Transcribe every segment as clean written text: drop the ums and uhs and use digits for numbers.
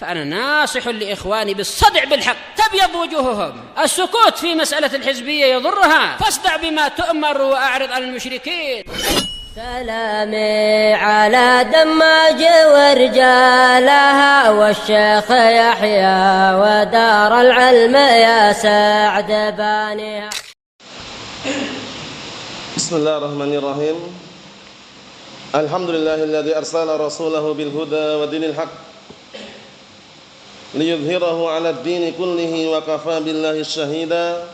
فأنا ناصح لإخواني بالصدع بالحق تبيض وجوههم. السكوت في مسألة الحزبية يضرها، فاصدع بما تؤمر وأعرض عن المشركين. سلامي على دماج ورجالها والشيخ يحيى ودار العلم يا سعد بانيها. بسم الله الرحمن الرحيم. الحمد لله الذي أرسل رسوله بالهدى ودين الحق ليظهره على الدين كله وكفى بالله شهيدا.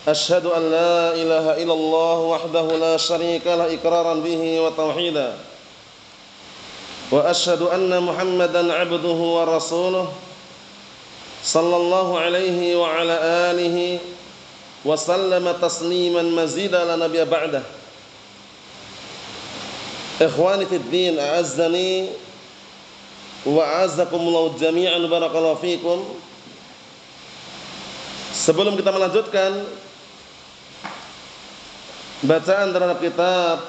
أشهد أن لا إله إلا الله وحده لا شريك له إقرارا به وتوحيدا. وأشهد أن محمدا عبده ورسوله صلى الله عليه وعلى آله وسلم تسليما مزيدا لا نبي بعده. إخواني في الدين أعزني wa'azzakumullahu jami'an barakallahu fikum. Sebelum kita melanjutkan bacaan terhadap kitab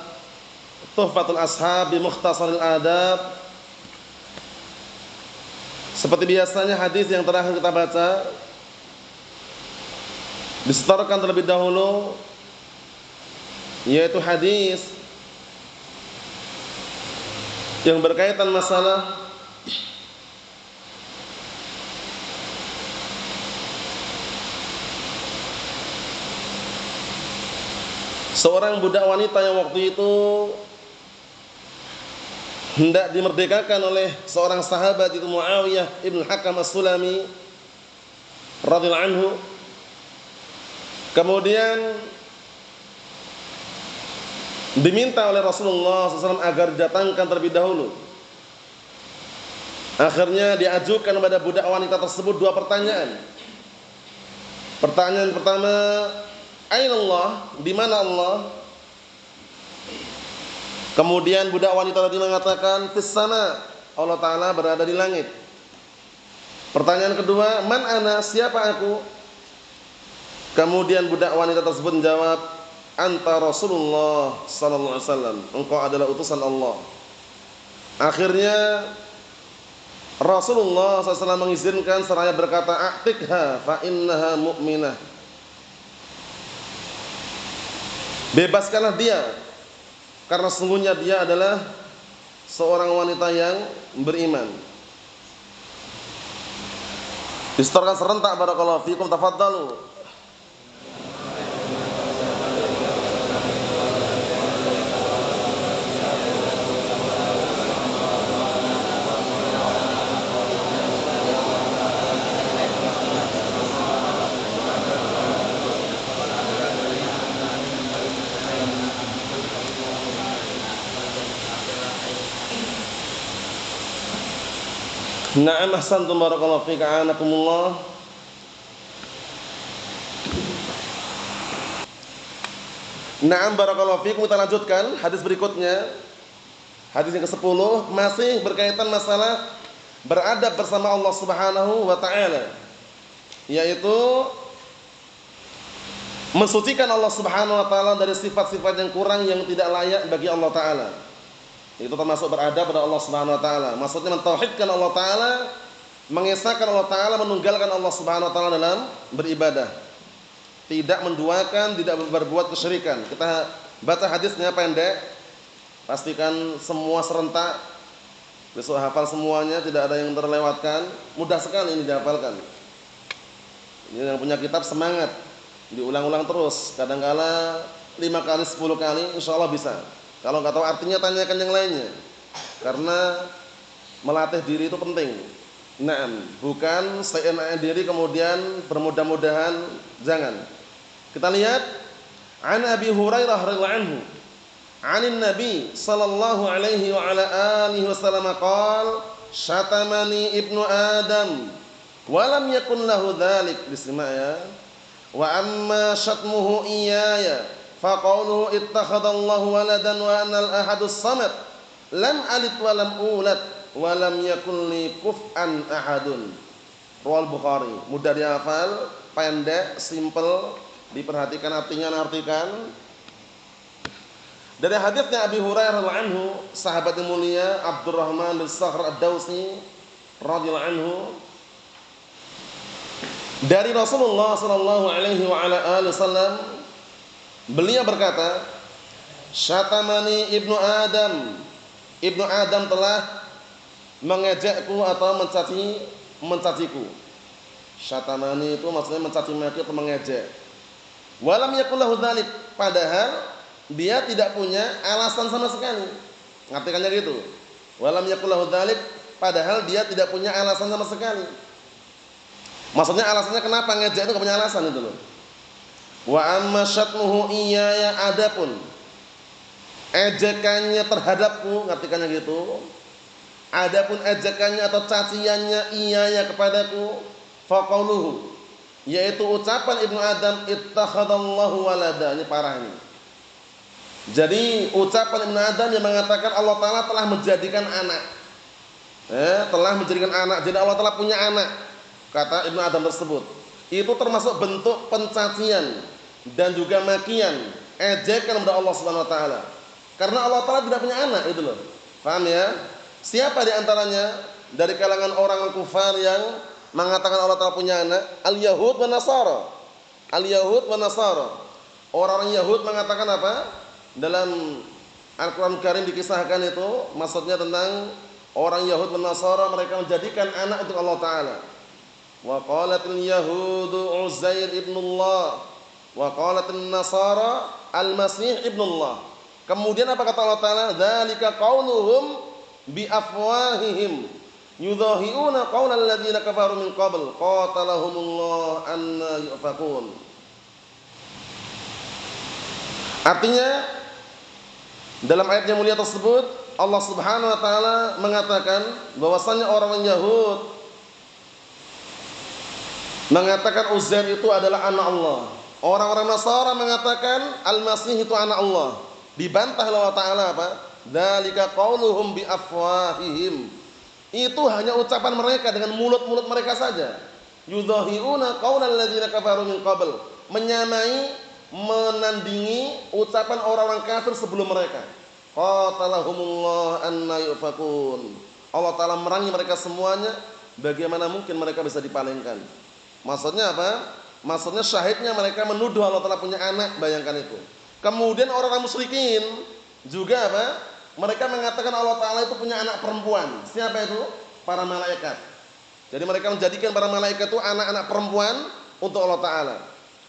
Tuhfatul Ashab bi Mukhtasaril Adab, seperti biasanya hadis yang terakhir kita baca disetorkan terlebih dahulu, yaitu hadis yang berkaitan masalah seorang budak wanita yang waktu itu hendak dimerdekakan oleh seorang sahabat, itu Muawiyah ibn Hakam as-Sulami radhiyallahu anhu. Kemudian diminta oleh Rasulullah SAW agar didatangkan terlebih dahulu. Akhirnya diajukan kepada budak wanita tersebut dua pertanyaan. Pertanyaan pertama, Aina Allah, di mana Allah? Kemudian budak wanita tadi mengatakan, fis sama, Allah Ta'ala berada di langit. Pertanyaan kedua, man ana, siapa aku? Kemudian budak wanita tersebut menjawab, anta Rasulullah sallallahu alaihi wasallam, engkau adalah utusan Allah. Akhirnya Rasulullah SAW mengizinkan seraya berkata, a'tikha fa innaha mu'minah, bebaskanlah dia karena sesungguhnya dia adalah seorang wanita yang beriman. Disetorkan serentak barakallahu fikum, tafadhalu. Na'am, ahsantum barakallahu fika, a'anakumullah. Na'am barakallahu fikum. Kita lanjutkan hadis berikutnya. Hadis yang ke-10 masih berkaitan masalah beradab bersama Allah Subhanahu wa taala, yaitu mensucikan Allah Subhanahu wa taala dari sifat-sifat yang kurang yang tidak layak bagi Allah taala. Itu termasuk beradab pada Allah Subhanahu wa taala. Maksudnya mentauhidkan Allah taala, mengesahkan Allah taala, menunggalkan Allah Subhanahu wa taala dalam beribadah. Tidak menduakan, tidak berbuat kesyirikan. Kita baca hadisnya pendek. Pastikan semua serentak. Besok hafal semuanya, tidak ada yang terlewatkan. Mudah sekali ini dihafalkan. Ini yang punya kitab semangat. Diulang-ulang terus. Kadang-kala 5 kali, 10 kali, insyaallah bisa. Kalau nggak tahu artinya tanyakan yang lainnya. Karena melatih diri itu penting. Nah, bukan seenaknya diri kemudian bermudah-mudahan, jangan. Kita lihat an Abi Hurairah radhiyallahu anhu, 'anin Nabi sallallahu alaihi wa ala alihi wasallam qala, syatamani ibnu Adam wa lam yakun lahu dzalik, bisma ya. Wa amma syatmuhu iyaya faqauluhu ittakhadallahu waladan wa anal ahadus samad lam alid wa lam ulad wa lam yakul li kuf'an ahadun. Riwayat Bukhari. Mudah dihafal, pendek, simple, diperhatikan artinya, artikan. Dari hadisnya Abi Hurairah radhiyallahu anhu, sahabat yang mulia Abdurrahman bin Sakhr ad-Dawsi radhiyallahu anhu dari Rasulullah sallallahu alaihi wa ala alihi wasallam, beliau berkata, "Syatamani ibnu Adam." Ibnu Adam telah mengejekku atau mencaciku. Syatamani itu maksudnya mencaci maki atau mengejek. Walam yakul lahu dzalik, padahal dia tidak punya alasan sama sekali. Ngartikannya gitu. Walam yakul lahu dzalik, padahal dia tidak punya alasan sama sekali. Maksudnya alasannya kenapa ngejek itu enggak punya alasan itu loh. Wa amma syatmuhu iyaya, adapun ejekannya terhadapku, ngartikannya gitu. Adapun ejekannya atau caciannya iyaya kepadaku, faqauluhu, yaitu ucapan Ibnu Adam, ittakhadallahu walada. Ini parah ini. Jadi ucapan Ibnu Adam yang mengatakan Allah Ta'ala telah menjadikan anak. Telah menjadikan anak. Jadi Allah Ta'ala punya anak, kata Ibnu Adam tersebut. Itu termasuk bentuk pencacian dan juga makian, ejekan kepada Allah Subhanahu wa taala. Karena Allah Ta'ala tidak punya anak, itu loh. Paham ya? Siapa di antaranya dari kalangan orang kufar yang mengatakan Allah Ta'ala punya anak? Al-Yahud wa Nasara. Al-Yahud wa Nasara. Orang-orang Yahud mengatakan apa? Dalam Al-Qur'an Karim dikisahkan itu, maksudnya tentang orang Yahud wa Nasara, mereka menjadikan anak untuk Allah Ta'ala. Wa qalatil yahudu Uzair ibnullah wa qalatil nasara al-Masih ibnullah. Kemudian apa kata Allah Ta'ala? Dzalika qauluhum bi afwahihim yudhahiuna qaulal ladzina kafaru min qabl qatalahumullah anna yufakun. Artinya dalam ayat yang mulia tersebut Allah Subhanahu wa taala mengatakan bahwasanya orang Yahud mengatakan Uzair itu adalah anak Allah. Orang-orang Nasara mengatakan Al-Masih itu anak Allah. Dibantah oleh Allah Ta'ala apa? Dzalika qauluhum bi afwahihim. Itu hanya ucapan mereka dengan mulut-mulut mereka saja. Yudhahiuna qaulal ladzina kafaru min qabl. Menyamai, menandingi ucapan orang-orang kafir sebelum mereka. Qatalahumullah anna yufakun. Allah Ta'ala merangi mereka semuanya. Bagaimana mungkin mereka bisa dipalingkan? Maksudnya apa? Maksudnya syahidnya mereka menuduh Allah Ta'ala punya anak, bayangkan itu. Kemudian orang-orang musyrikin juga apa? Mereka mengatakan Allah Ta'ala itu punya anak perempuan. Siapa itu? Para malaikat. Jadi mereka menjadikan para malaikat itu anak-anak perempuan untuk Allah Ta'ala.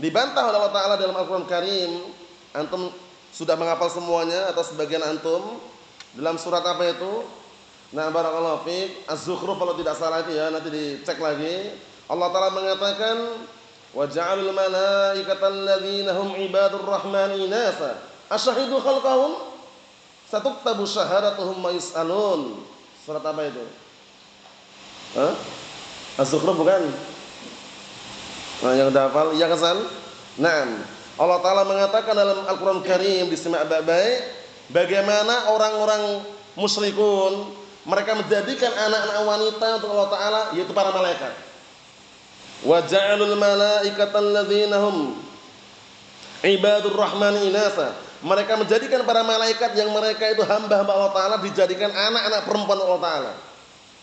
Dibantah oleh Allah Ta'ala dalam Al-Quran Karim. Antum sudah menghafal semuanya atau sebagian antum dalam surat apa itu? Nah, barakallahu fiik, Az-Zukhruf kalau tidak salah itu ya, nanti dicek lagi. Allah Ta'ala mengatakan wa ja'alul malaikata alladzina hum ibadur rahmani inasa asyhadu khalqahum satuktabu syahadatuhum wa yus'alun. Surat apa itu? Az-Zukhruf bukan? Nah, yang udah hafal ya kasal? Naam. Allah Ta'ala mengatakan dalam Al-Qur'an Karim, disimak baik-baik, bagaimana orang-orang musyrikun mereka menjadikan anak-anak wanita untuk Allah Ta'ala, yaitu para malaikat. Wa ja'alul malaikata alladzina hum ibadur rahmani inasa. Mereka menjadikan para malaikat yang mereka itu hamba-hamba Allah Ta'ala dijadikan anak-anak perempuan Allah Ta'ala.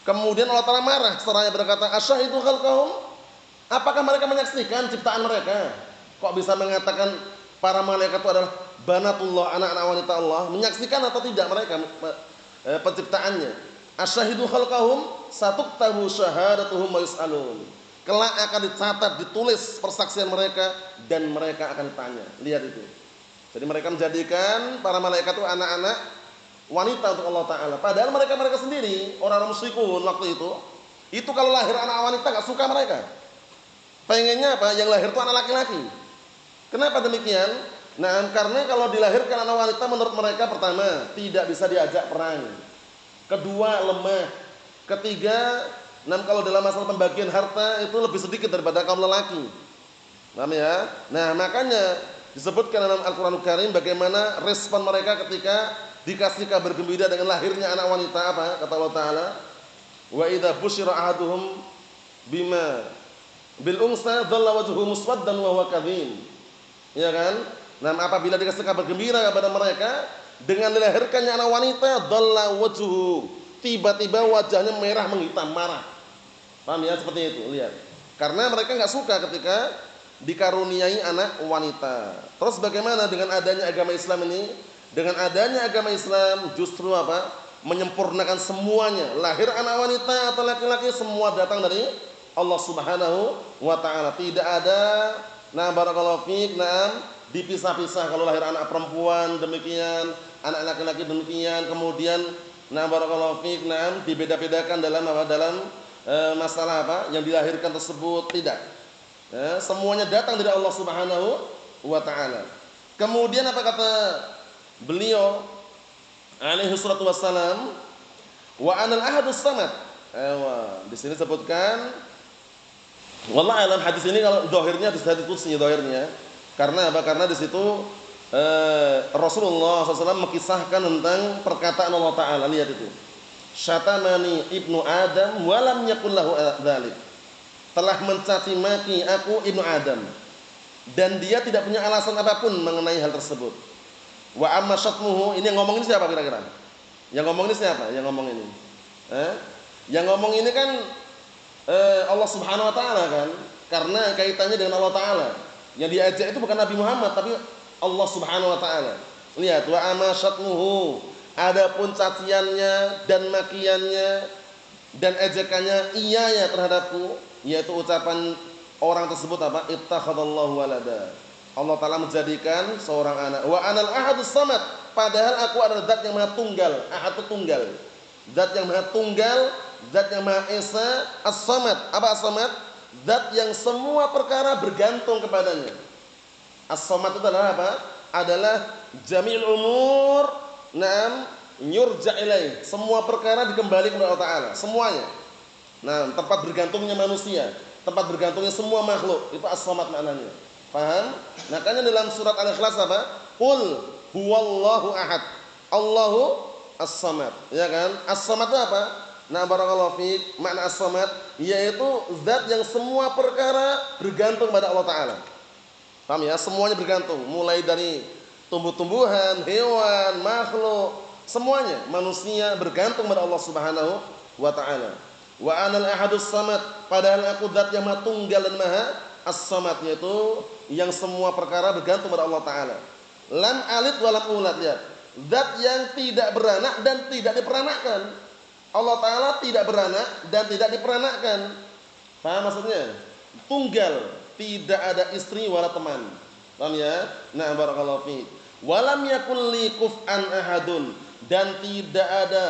Kemudian Allah Ta'ala marah seraya berkata, asyhadu khalqahum. Apakah mereka menyaksikan ciptaan mereka? Kok bisa mengatakan para malaikat itu adalah banatullah, anak-anak wanita Allah? Menyaksikan atau tidak mereka penciptaannya? Asyhadu khalqahum satuktabu syahadatuhum wa yus'alun. Kelak akan dicatat, ditulis persaksian mereka dan mereka akan ditanya. Lihat itu. Jadi mereka menjadikan para malaikat itu anak-anak wanita untuk Allah Ta'ala. Padahal mereka sendiri, orang-orang musyrikun waktu itu kalau lahir anak wanita gak suka mereka. Pengennya apa? Yang lahir itu anak laki-laki. Kenapa demikian? Nah, karena kalau dilahirkan anak wanita menurut mereka, pertama, tidak bisa diajak perang. Kedua, lemah. Ketiga, kalau dalam masalah pembagian harta itu lebih sedikit daripada kaum lelaki. Paham ya? Nah, makanya disebutkan dalam Al-Qur'an Karim bagaimana respon mereka ketika dikasih kabar gembira dengan lahirnya anak wanita. Apa kata Allah Ta'ala? Wa idza busyira ahaduhum bima bil unsa dhalla wajhuhu muswaddan wa huwa kadhim. Ya kan? Nah, apabila dikasih kabar gembira kepada mereka dengan dilahirkannya anak wanita, dhalla wajhuhu, tiba-tiba wajahnya merah menghitam, marah. Paham ya, seperti itu. Lihat. Karena mereka enggak suka ketika dikaruniai anak wanita. Terus bagaimana dengan adanya agama Islam ini? Dengan adanya agama Islam justru apa? Menyempurnakan semuanya. Lahir anak wanita atau laki-laki semua datang dari Allah Subhanahu wa taala. Tidak ada barakallahu fiik, dipisah-pisah. Kalau lahir anak perempuan demikian, anak laki-laki demikian, kemudian barakallahu fiik, dibeda-bedakan dalam apa? Dalam masalah apa? Yang dilahirkan tersebut, tidak. Semuanya datang dari Allah Subhanahu wa taala. Kemudian apa kata beliau alaihi salatu wassalam? Wa anal ahadus samad. Di sini sebutkan wallahu alam, hadis ini kalau zahirnya hadis qudsi zahirnya. Karena apa? Karena di situ Rasulullah SAW mengisahkan tentang perkataan Allah taala. Lihat itu. Syatamani ibnu Adam wa lam yakul lahu dzalik. Telah mencaci maki aku ibnu Adam dan dia tidak punya alasan apapun mengenai hal tersebut. Wa amma syatmuhu, ini yang ngomong ini siapa kira-kira? Yang ngomong ini siapa? Yang ngomong ini? Yang ngomong ini kan Allah Subhanahu wa taala kan? Karena kaitannya dengan Allah taala. Yang diajak itu bukan Nabi Muhammad tapi Allah Subhanahu wa taala. Lihat, wa amma syatmuhu, adapun caciannya dan makiannya dan ejekannya iyaya terhadapku, yaitu ucapan orang tersebut apa? Ittakhadallahu walada. Allah taala menjadikan seorang anak. Wa anal ahadus samad, padahal aku adalah zat yang maha tunggal. Ahad itu tunggal. Zat yang maha tunggal, zat yang maha esa, as-samad. Apa as-samad? Zat yang semua perkara bergantung kepadanya. As-samad itu adalah apa? Adalah jami'ul umur yurja ilaih. Semua perkara dikembalikan kepada Allah taala, semuanya. Tempat bergantungnya manusia, tempat bergantungnya semua makhluk, itu as-samad maknanya. Paham? Makanya dalam surat Al-Ikhlas apa? Qul huwallahu ahad. Allahu as-samad. Ya kan? As-samad itu apa? Barakallahu fiik, makna as-samad yaitu zat yang semua perkara bergantung pada Allah taala. Paham ya? Semuanya bergantung, mulai dari tumbuh-tumbuhan, hewan, makhluk, semuanya manusia bergantung pada Allah Subhanahu wa taala. Wa anal ahadus samad, padahal aku zat yang maha tunggal dan maha as-samad, yaitu yang semua perkara bergantung pada Allah taala. Lam alid wa lam ulad, lihat. Zat yang tidak beranak dan tidak diperanakkan. Allah taala tidak beranak dan tidak diperanakkan. Paham maksudnya? Tunggal, tidak ada istri wala teman. Paham ya? Barakallahu fiik. Walam yakul li kuf'an ahadun, dan tidak ada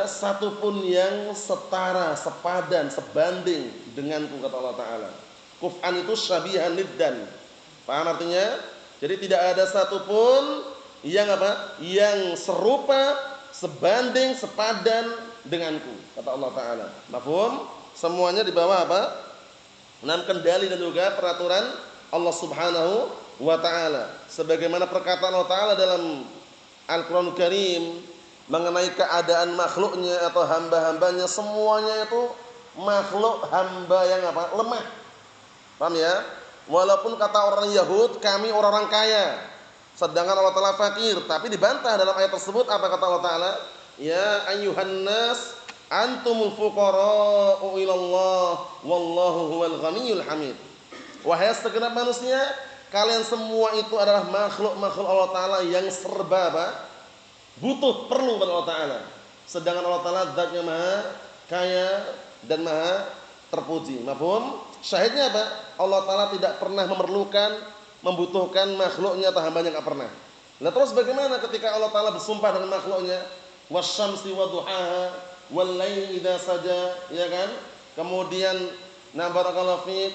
satupun yang setara, sepadan, sebanding denganku, kata Allah taala. Kuf'an itu syabihan niddan. Paham artinya? Jadi tidak ada satupun yang apa? Yang serupa, sebanding, sepadan denganku, kata Allah taala. Mafhum? Semuanya di bawah apa? Kendali dan juga peraturan Allah Subhanahu wa taala. Sebagaimana perkataan Allah taala dalam Al-Qur'an Karim mengenai keadaan makhluknya atau hamba-hambanya, semuanya itu makhluk hamba yang apa? Lemah. Paham ya? Walaupun kata orang Yahud, kami orang-orang kaya, sedangkan Allah taala fakir, tapi dibantah dalam ayat tersebut. Apa kata Allah taala? Ya ayyuhan nas antumul fuqara'u ilallah wallahu huwal ghaniyyul hamid. Wahai segenap manusia, kalian semua itu adalah makhluk-makhluk Allah taala yang serba apa? Butuh, perlu pada Allah taala. Sedangkan Allah taala zat yang maha kaya dan maha terpuji. Mafhum? Syahidnya apa? Allah taala tidak pernah memerlukan, membutuhkan makhluknya atau hambanya, enggak pernah. Nah, terus bagaimana ketika Allah taala bersumpah dengan makhluknya? Wasyamsi wadduhaha wal laili idza saja, ya kan? Kemudian barakallahu fiik,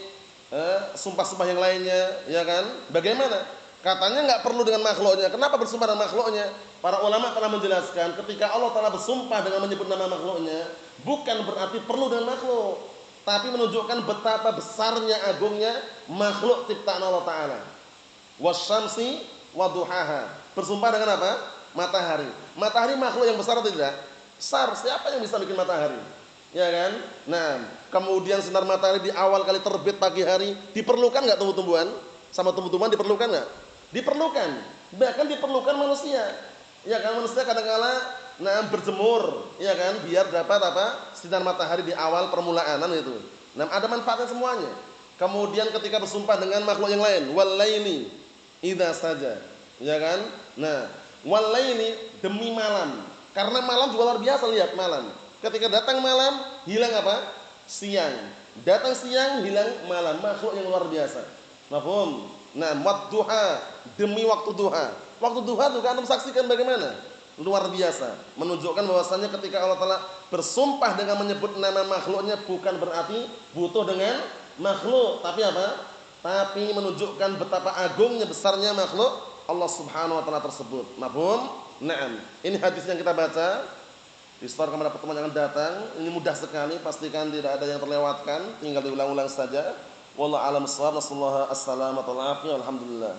sumpah-sumpah yang lainnya, ya kan? Bagaimana? Katanya enggak perlu dengan makhluknya. Kenapa bersumpah dengan makhluknya? Para ulama telah menjelaskan ketika Allah taala bersumpah dengan menyebut nama makhluknya, bukan berarti perlu dengan makhluk, tapi menunjukkan betapa besarnya, agungnya makhluk ciptaan Allah taala. Wasyamsi wadduhaha. Bersumpah dengan apa? Matahari. Matahari makhluk yang besar atau tidak? Besar. Siapa yang bisa bikin matahari? Ya kan? Kemudian sinar matahari di awal kali terbit pagi hari, diperlukan enggak tumbuh-tumbuhan? Sama tumbuh-tumbuhan diperlukan enggak? Diperlukan. Bahkan diperlukan manusia. Ya kan, manusia kadang-kala berjemur, ya kan? Biar dapat apa? Sinar matahari di awal permulaan itu. Ada manfaatnya semuanya. Kemudian ketika bersumpah dengan makhluk yang lain, walaili idza saja, ya kan? Walaili demi malam. Karena malam juga luar biasa, lihat malam. Ketika datang malam, hilang apa? Siang. Datang siang, hilang malam. Makhluk yang luar biasa. Mafhum? Wadduha, demi waktu duha. Waktu duha juga antum saksikan bagaimana? Luar biasa. Menunjukkan bahwasannya ketika Allah Ta'ala bersumpah dengan menyebut nama makhluknya bukan berarti butuh dengan makhluk, tapi apa? Tapi menunjukkan betapa agungnya, besarnya makhluk Allah Subhanahu wa taala tersebut. Mafhum? Ini hadis yang kita baca. Disetorkan pada pertemuan yang akan datang. Ini mudah sekali, pastikan tidak ada yang terlewatkan, tinggal diulang-ulang saja. Wallahu a'lam bissawab. Wassallallahu alhamdulillah.